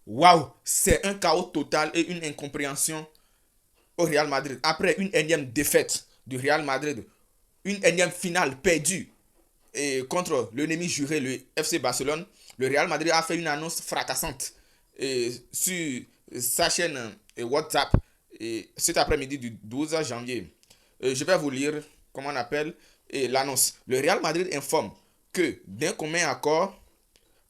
waouh, c'est un chaos total et une incompréhension au Real Madrid. Après une énième défaite du Real Madrid, une énième finale perdue contre l'ennemi juré, le FC Barcelone, le Real Madrid a fait une annonce fracassante sur sa chaîne WhatsApp cet après-midi du 12 janvier. Je vais vous lire comment on appelle l'annonce. Le Real Madrid informe que d'un commun accord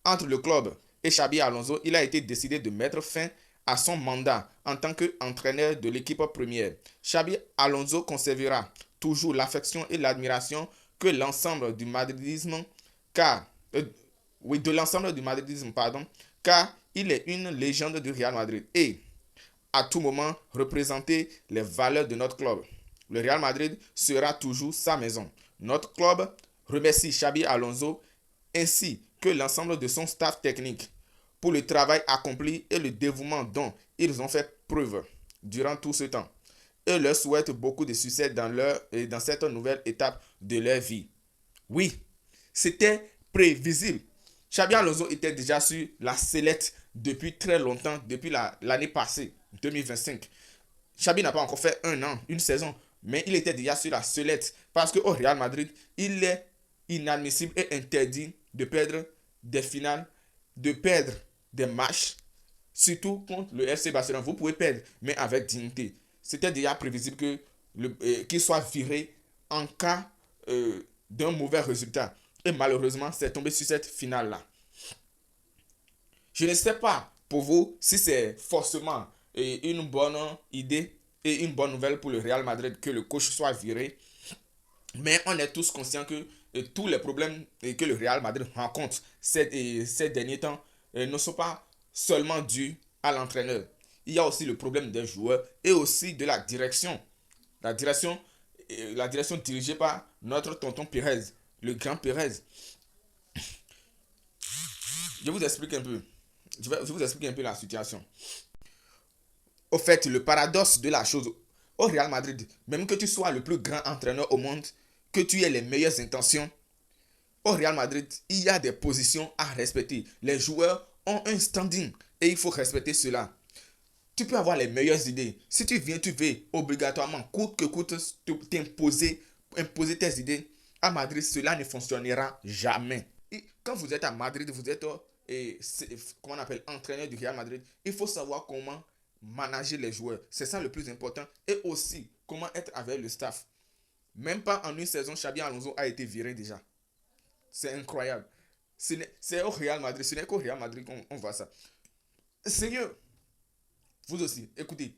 entre le club et Xabi Alonso, il a été décidé de mettre fin à son mandat en tant qu'entraîneur de l'équipe première. Xabi Alonso conservera toujours l'affection et l'admiration que l'ensemble du madridisme, car oui, de l'ensemble du madridisme, pardon, car il est une légende du Real Madrid et à tout moment représenter les valeurs de notre club. Le Real Madrid sera toujours sa maison. Notre club remercie Xabi Alonso ainsi que l'ensemble de son staff technique pour le travail accompli et le dévouement dont ils ont fait preuve durant tout ce temps et leur souhaite beaucoup de succès dans cette nouvelle étape de leur vie. Oui, c'était prévisible. Xabi Alonso était déjà sur la sellette depuis très longtemps, depuis l'année passée, 2025. Xabi n'a pas encore fait un an, une saison, mais il était déjà sur la sellette parce qu'au Real Madrid, il est inadmissible et interdit de perdre des finales, de perdre des matchs, surtout contre le FC Barcelone. Vous pouvez perdre, mais avec dignité. C'était déjà prévisible qu'il soit viré en cas d'un mauvais résultat. Et malheureusement, c'est tombé sur cette finale-là. Je ne sais pas pour vous si c'est forcément une bonne idée et une bonne nouvelle pour le Real Madrid que le coach soit viré. Mais on est tous conscients que tous les problèmes que le Real Madrid rencontre ces derniers temps ne sont pas seulement dus à l'entraîneur. Il y a aussi le problème des joueurs et aussi de la direction. La direction, la direction dirigée par notre tonton Pérez, le grand Pérez. Je vous explique un peu. Je vous explique un peu la situation. Au fait, le paradoxe de la chose, au Real Madrid, même que tu sois le plus grand entraîneur au monde, que tu aies les meilleures intentions, au Real Madrid, il y a des positions à respecter. Les joueurs ont un standing et il faut respecter cela. Tu peux avoir les meilleures idées. Si tu viens, tu veux obligatoirement, coûte que coûte, imposer tes idées. À Madrid, cela ne fonctionnera jamais. Et quand vous êtes à Madrid, vous êtes comment on appelle, entraîneur du Real Madrid. Il faut savoir comment manager les joueurs. C'est ça le plus important. Et aussi, comment être avec le staff. Même pas en une saison, Xabi Alonso a été viré déjà. C'est incroyable. C'est au Real Madrid. Ce n'est qu'au Real Madrid qu'on voit ça. Sérieux, vous aussi, écoutez,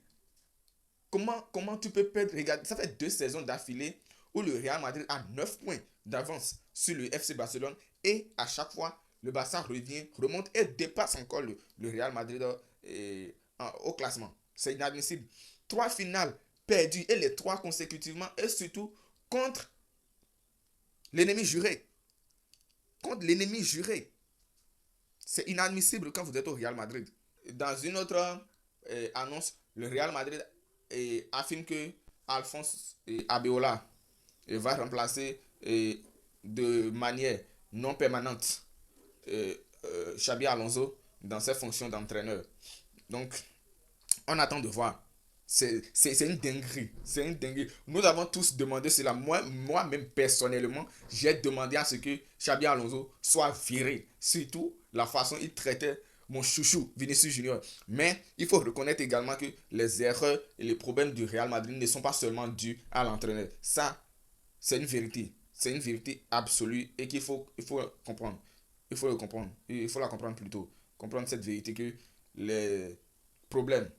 comment tu peux perdre? Regarde, ça fait 2 saisons d'affilée où le Real Madrid a 9 points d'avance sur le FC Barcelone et à chaque fois, le Barça remonte et dépasse encore le Real Madrid au classement. C'est inadmissible. 3 finales perdues et les 3 consécutivement et surtout contre l'ennemi juré. Contre l'ennemi juré. C'est inadmissible quand vous êtes au Real Madrid. Dans une autre annonce, le Real Madrid affirme que Alphonse Abeola va remplacer de manière non permanente Xabi Alonso dans ses fonctions d'entraîneur. Donc, on attend de voir. C'est une dinguerie. C'est une dinguerie. Nous avons tous demandé cela. Moi-même, personnellement, j'ai demandé à ce que Xabi Alonso soit viré. Surtout la façon il traitait mon chouchou, Vinicius Junior. Mais il faut reconnaître également que les erreurs et les problèmes du Real Madrid ne sont pas seulement dus à l'entraîneur. Ça, c'est une vérité. C'est une vérité absolue et qu'il faut comprendre. Il faut le comprendre. Il faut la comprendre plutôt. Comprendre cette vérité que les problèmes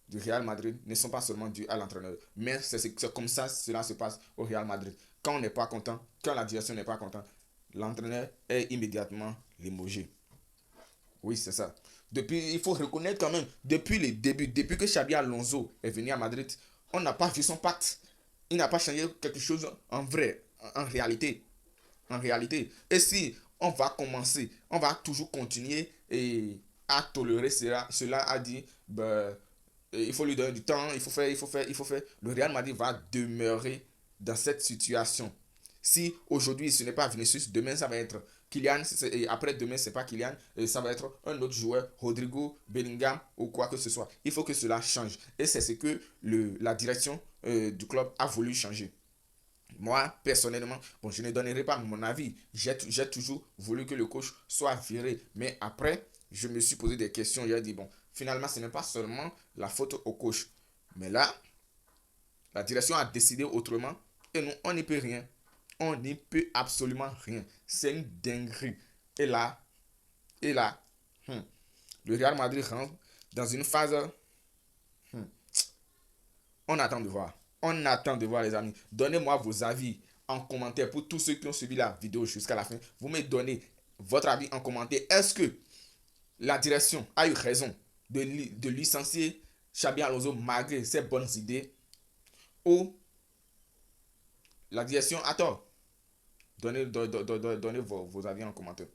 du Real Madrid ne sont pas seulement dus à l'entraîneur. Mais c'est comme ça cela se passe au Real Madrid. Quand on n'est pas content, quand la direction n'est pas contente, l'entraîneur est immédiatement limogé. Oui, c'est ça. Il faut reconnaître quand même, depuis le début, depuis que Xabi Alonso est venu à Madrid, on n'a pas vu son pacte. Il n'a pas changé quelque chose en vrai, en réalité. En réalité. Et si on va toujours continuer à tolérer cela a dit, ben, il faut lui donner du temps, il faut faire. Le Real Madrid va demeurer dans cette situation. Si aujourd'hui ce n'est pas Vinicius, demain ça va être Kylian, et après demain, c'est pas Kylian, et ça va être un autre joueur, Rodrigo, Bellingham ou quoi que ce soit. Il faut que cela change. Et c'est ce que la direction du club a voulu changer. Moi, personnellement, bon, je ne donnerai pas mon avis. J'ai toujours voulu que le coach soit viré. Mais après, je me suis posé des questions. J'ai dit, bon, finalement, ce n'est pas seulement la faute au coach. Mais là, la direction a décidé autrement. Et nous, on n'y peut rien. On n'y peut absolument rien. C'est une dinguerie. Et là, et là, le Real Madrid rentre dans une phase. hmm, on attend de voir. On attend de voir, les amis. Donnez-moi vos avis en commentaire pour tous ceux qui ont suivi la vidéo jusqu'à la fin. Vous me donnez votre avis en commentaire. Est-ce que la direction a eu raison de licencier Xabi Alonso malgré ses bonnes idées ou la direction a tort? Donnez vos avis en commentaire.